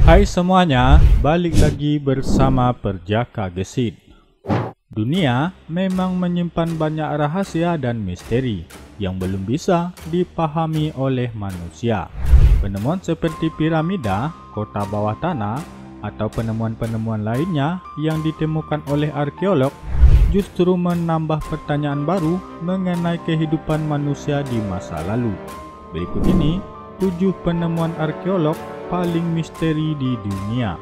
Hai semuanya, balik lagi bersama Perjaka Gesit. Dunia memang menyimpan banyak rahasia dan misteri yang belum bisa dipahami oleh manusia. Penemuan seperti piramida, kota bawah tanah, atau penemuan-penemuan lainnya yang ditemukan oleh arkeolog justru menambah pertanyaan baru mengenai kehidupan manusia di masa lalu. Berikut ini 7 penemuan arkeolog paling misteri di dunia.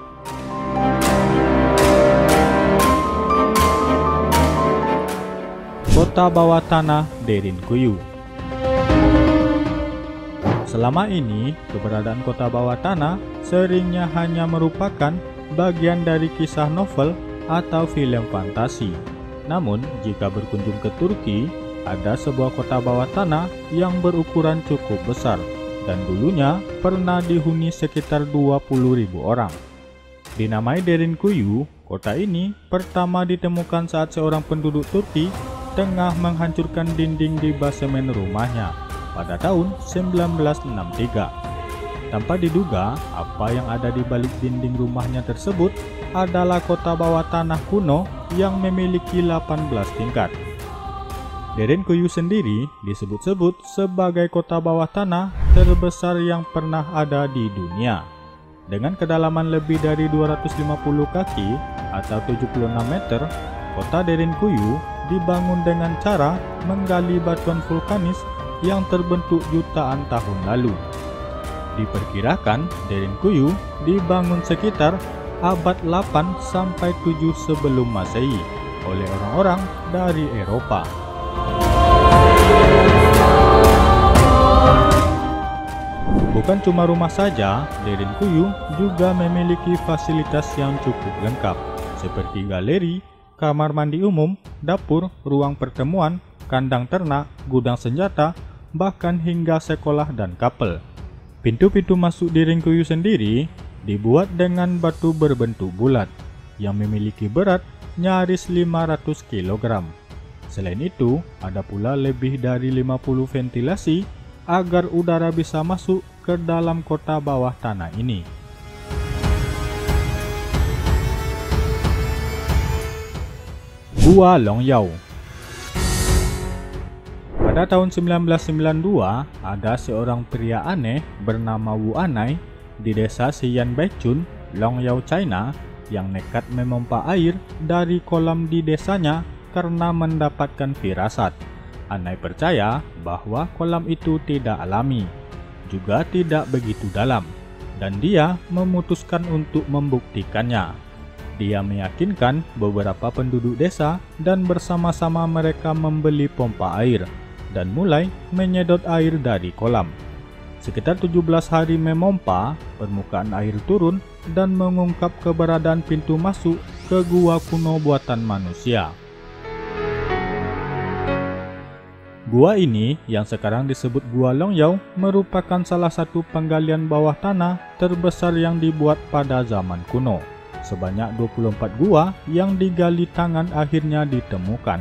Kota bawah tanah Derinkuyu. Selama ini, keberadaan kota bawah tanah seringnya hanya merupakan bagian dari kisah novel atau film fantasi. Namun, jika berkunjung ke Turki, ada sebuah kota bawah tanah yang berukuran cukup besar dan dulunya pernah dihuni sekitar 20.000 orang. Dinamai Derinkuyu, kota ini pertama ditemukan saat seorang penduduk Turki tengah menghancurkan dinding di basemen rumahnya pada tahun 1963. Tanpa diduga, apa yang ada di balik dinding rumahnya tersebut adalah kota bawah tanah kuno yang memiliki 18 tingkat. Derinkuyu sendiri disebut-sebut sebagai kota bawah tanah terbesar yang pernah ada di dunia. Dengan kedalaman lebih dari 250 kaki atau 76 meter, kota Derinkuyu dibangun dengan cara menggali batuan vulkanis yang terbentuk jutaan tahun lalu. Diperkirakan Derinkuyu dibangun sekitar abad 8 sampai 7 sebelum Masehi oleh orang-orang dari Eropa. Bukan cuma rumah saja, Derinkuyu juga memiliki fasilitas yang cukup lengkap, seperti galeri, kamar mandi umum, dapur, ruang pertemuan, kandang ternak, gudang senjata, bahkan hingga sekolah dan kapel. Pintu-pintu masuk Derinkuyu sendiri dibuat dengan batu berbentuk bulat yang memiliki berat nyaris 500 kg. Selain itu, ada pula lebih dari 50 ventilasi agar udara bisa masuk ke dalam kota bawah tanah ini. Gua Longyao. Pada tahun 1992, ada seorang pria aneh bernama Wu Anai di desa Xian Baichun, Longyao, China, yang nekat memompa air dari kolam di desanya karena mendapatkan firasat. Anai percaya bahwa kolam itu tidak alami, juga tidak begitu dalam, dan dia memutuskan untuk membuktikannya. Dia meyakinkan beberapa penduduk desa dan bersama-sama mereka membeli pompa air dan mulai menyedot air dari kolam. Sekitar 17 hari memompa, permukaan air turun dan mengungkap keberadaan pintu masuk ke gua kuno buatan manusia. Gua ini, yang sekarang disebut Gua Longyao, merupakan salah satu penggalian bawah tanah terbesar yang dibuat pada zaman kuno. Sebanyak 24 gua yang digali tangan akhirnya ditemukan,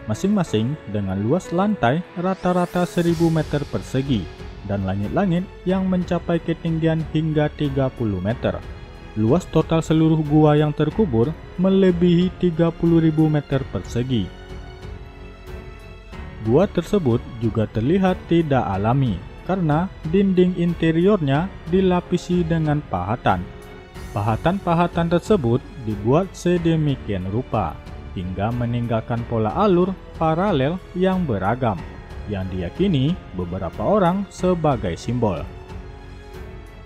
masing-masing dengan luas lantai rata-rata 1000 meter persegi dan langit-langit yang mencapai ketinggian hingga 30 meter. Luas total seluruh gua yang terkubur melebihi 30.000 meter persegi. Gua tersebut juga terlihat tidak alami karena dinding interiornya dilapisi dengan pahatan. Pahatan-pahatan tersebut dibuat sedemikian rupa hingga meninggalkan pola alur paralel yang beragam yang diyakini beberapa orang sebagai simbol.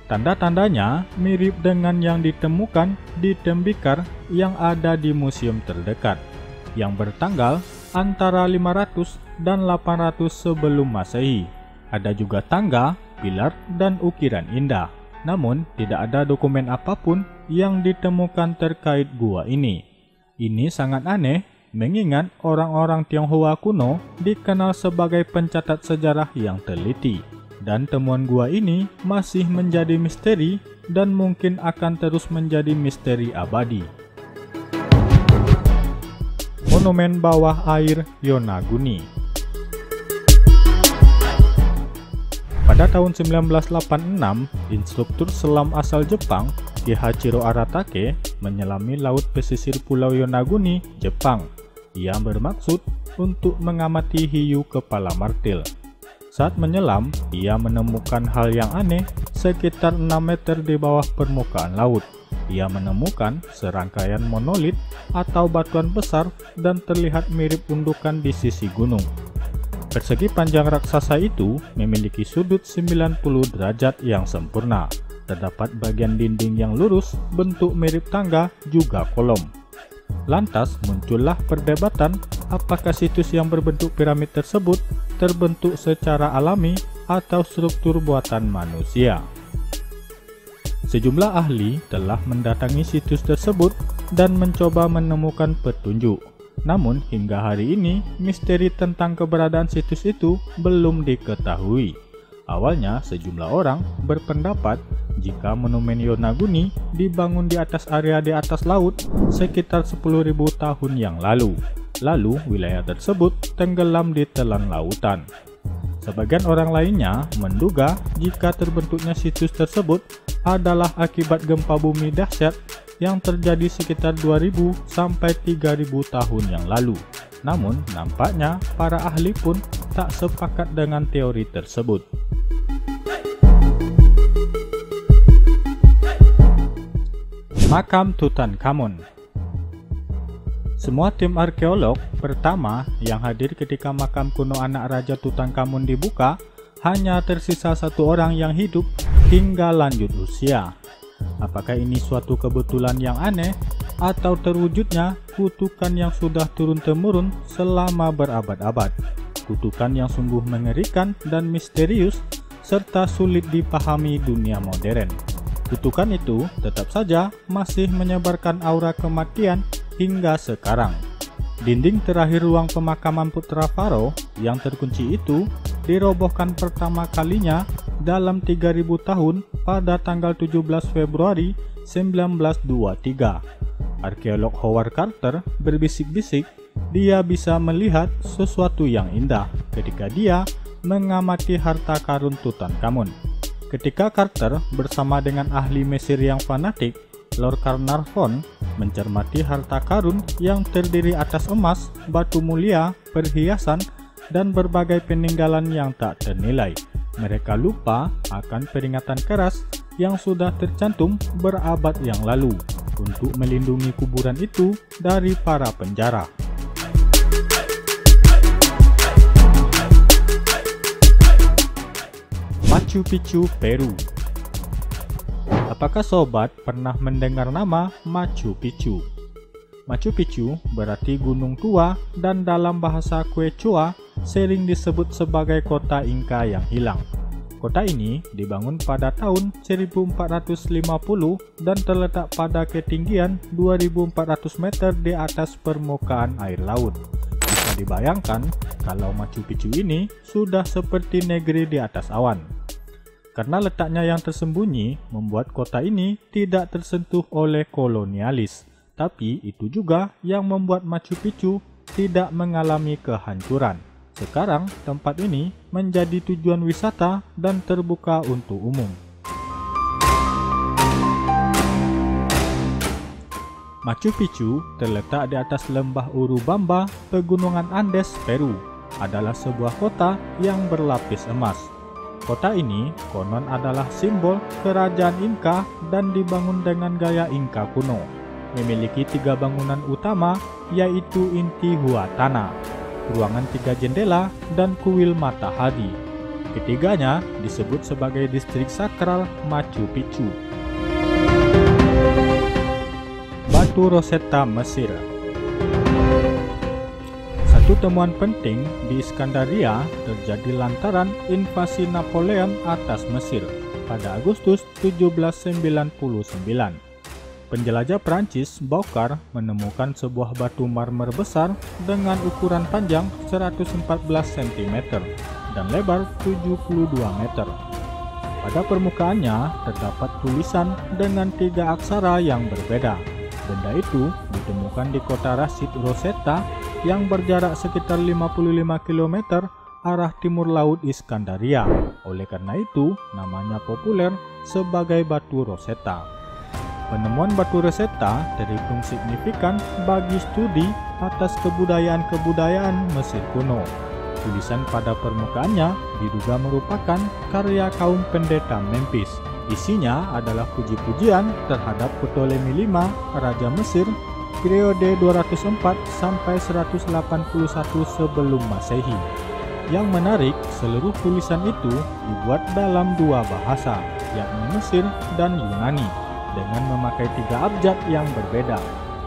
Tanda-tandanya mirip dengan yang ditemukan di tembikar yang ada di museum terdekat yang bertanggal antara 500 dan 800 sebelum Masehi. Ada juga tangga, pilar, dan ukiran indah. Namun, tidak ada dokumen apapun yang ditemukan terkait gua ini. Ini sangat aneh, mengingat orang-orang Tionghoa kuno dikenal sebagai pencatat sejarah yang teliti. Dan temuan gua ini masih menjadi misteri dan mungkin akan terus menjadi misteri abadi. Monumen bawah air Yonaguni. Pada tahun 1986, instruktur selam asal Jepang Shigeshi Hachiro Aratake menyelami laut pesisir Pulau Yonaguni, Jepang. Ia bermaksud untuk mengamati hiu kepala martil. Saat menyelam, ia menemukan hal yang aneh sekitar 6 meter di bawah permukaan laut. Ia menemukan serangkaian monolit atau batuan besar dan terlihat mirip gundukan di sisi gunung. Persegi panjang raksasa itu memiliki sudut 90 derajat yang sempurna. Terdapat bagian dinding yang lurus, bentuk mirip tangga, juga kolom. Lantas muncullah perdebatan apakah situs yang berbentuk piramid tersebut terbentuk secara alami atau struktur buatan manusia. Sejumlah ahli telah mendatangi situs tersebut dan mencoba menemukan petunjuk. Namun hingga hari ini misteri tentang keberadaan situs itu belum diketahui. Awalnya sejumlah orang berpendapat jika monumen Yonaguni dibangun di atas area di atas laut sekitar 10.000 tahun yang lalu. Lalu wilayah tersebut tenggelam di telan lautan. Sebagian orang lainnya menduga jika terbentuknya situs tersebut adalah akibat gempa bumi dahsyat yang terjadi sekitar 2000 sampai 3000 tahun yang lalu. Namun nampaknya para ahli pun tak sepakat dengan teori tersebut. Makam Tutankhamun. Semua tim arkeolog pertama yang hadir ketika makam kuno anak Raja Tutankhamun dibuka, hanya tersisa satu orang yang hidup hingga lanjut usia. Apakah ini suatu kebetulan yang aneh atau terwujudnya kutukan yang sudah turun-temurun selama berabad-abad? Kutukan yang sungguh mengerikan dan misterius serta sulit dipahami dunia modern. Kutukan itu tetap saja masih menyebarkan aura kematian hingga sekarang. Dinding terakhir ruang pemakaman Putra Faro yang terkunci itu dirobohkan pertama kalinya dalam 3000 tahun pada tanggal 17 Februari 1923. Arkeolog Howard Carter berbisik-bisik dia bisa melihat sesuatu yang indah ketika dia mengamati harta karun Tutankhamun. Ketika Carter bersama dengan ahli Mesir yang fanatik, Lord Carnarvon, mencermati harta karun yang terdiri atas emas, batu mulia, perhiasan, dan berbagai peninggalan yang tak ternilai, mereka lupa akan peringatan keras yang sudah tercantum berabad yang lalu untuk melindungi kuburan itu dari para penjara. Machu Picchu, Peru. Apakah sobat pernah mendengar nama Machu Picchu? Machu Picchu berarti gunung tua dan dalam bahasa Quechua sering disebut sebagai kota Inca yang hilang. Kota ini dibangun pada tahun 1450 dan terletak pada ketinggian 2400 meter di atas permukaan air laut. Bisa dibayangkan kalau Machu Picchu ini sudah seperti negeri di atas awan. Karena letaknya yang tersembunyi, membuat kota ini tidak tersentuh oleh kolonialis. Tapi itu juga yang membuat Machu Picchu tidak mengalami kehancuran. Sekarang tempat ini menjadi tujuan wisata dan terbuka untuk umum. Machu Picchu terletak di atas lembah Urubamba, Pegunungan Andes, Peru. Adalah sebuah kota yang berlapis emas. Kota ini konon adalah simbol kerajaan Inca dan dibangun dengan gaya Inca kuno. Memiliki 3 bangunan utama, yaitu Intihuatana, ruangan 3 jendela, dan kuil matahari. Ketiganya disebut sebagai distrik sakral Machu Picchu. Batu Rosetta, Mesir. Satu temuan penting di Iskandaria terjadi lantaran invasi Napoleon atas Mesir pada Agustus 1799. Penjelajah Prancis Boucard menemukan sebuah batu marmer besar dengan ukuran panjang 114 cm dan lebar 72 meter. Pada permukaannya terdapat tulisan dengan 3 aksara yang berbeda. Benda itu ditemukan di kota Rasid Rosetta yang berjarak sekitar 55 km arah timur laut Iskandaria. Oleh karena itu, namanya populer sebagai Batu Rosetta. Penemuan batu Rosetta terhitung signifikan bagi studi atas kebudayaan-kebudayaan Mesir kuno. Tulisan pada permukaannya diduga merupakan karya kaum pendeta Memphis. Isinya adalah puji-pujian terhadap Ptolemy V, Raja Mesir, periode 204 sampai 181 sebelum Masehi. Yang menarik, seluruh tulisan itu dibuat dalam dua bahasa, yakni Mesir dan Yunani, dengan memakai 3 abjad yang berbeda.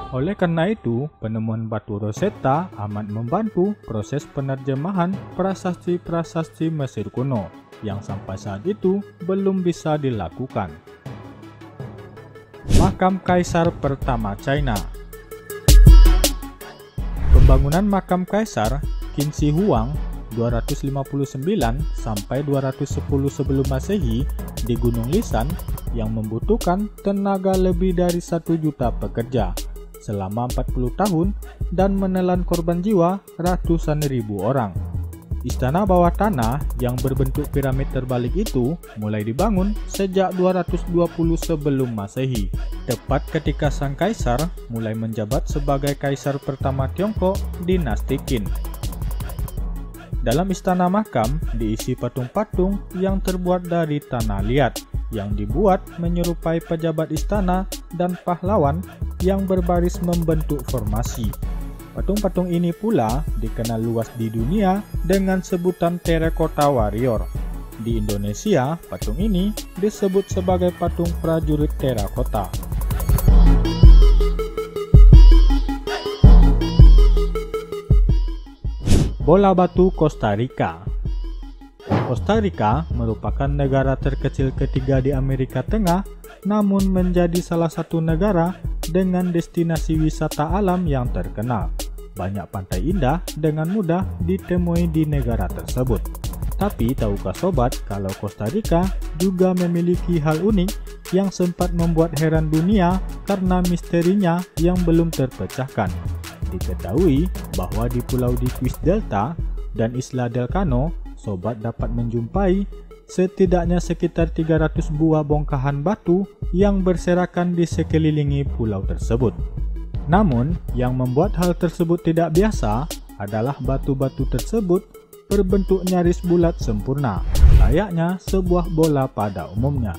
Oleh karena itu, penemuan batu Rosetta amat membantu proses penerjemahan prasasti-prasasti Mesir kuno yang sampai saat itu belum bisa dilakukan. Makam Kaisar pertama China. Pembangunan makam Kaisar Qin Shi Huang 259 sampai 210 sebelum Masehi di Gunung Lisan yang membutuhkan tenaga lebih dari 1 juta pekerja selama 40 tahun dan menelan korban jiwa ratusan ribu orang. Istana bawah tanah yang berbentuk piramid terbalik itu mulai dibangun sejak 220 sebelum Masehi, tepat ketika sang kaisar mulai menjabat sebagai kaisar pertama Tiongkok dinasti Qin. Dalam istana makam diisi patung-patung yang terbuat dari tanah liat yang dibuat menyerupai pejabat istana dan pahlawan yang berbaris membentuk formasi. Patung-patung ini pula dikenal luas di dunia dengan sebutan Terracotta Warrior. Di Indonesia, patung ini disebut sebagai patung prajurit Terracotta. Bola batu Costa Rica. Costa Rica merupakan negara terkecil ketiga di Amerika Tengah, namun menjadi salah satu negara dengan destinasi wisata alam yang terkenal. Banyak pantai indah dengan mudah ditemui di negara tersebut. Tapi tahukah sobat kalau Costa Rica juga memiliki hal unik yang sempat membuat heran dunia karena misterinya yang belum terpecahkan. Diketahui bahwa di Pulau Diquis Delta dan Isla del Cano, sobat dapat menjumpai setidaknya sekitar 300 buah bongkahan batu yang berserakan di sekelilingi pulau tersebut. Namun, yang membuat hal tersebut tidak biasa adalah batu-batu tersebut berbentuk nyaris bulat sempurna, layaknya sebuah bola pada umumnya.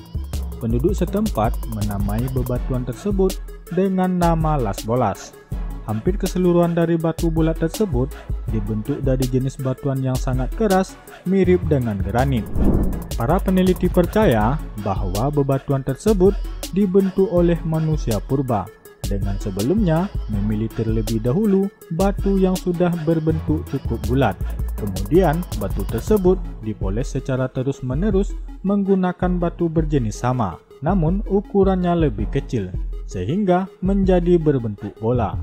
Penduduk setempat menamai bebatuan tersebut dengan nama Las Bolas. Hampir keseluruhan dari batu bulat tersebut dibentuk dari jenis batuan yang sangat keras, mirip dengan granit. Para peneliti percaya bahwa bebatuan tersebut dibentuk oleh manusia purba, dengan sebelumnya memilih terlebih dahulu batu yang sudah berbentuk cukup bulat. Kemudian batu tersebut dipoles secara terus-menerus menggunakan batu berjenis sama, namun ukurannya lebih kecil, sehingga menjadi berbentuk bola.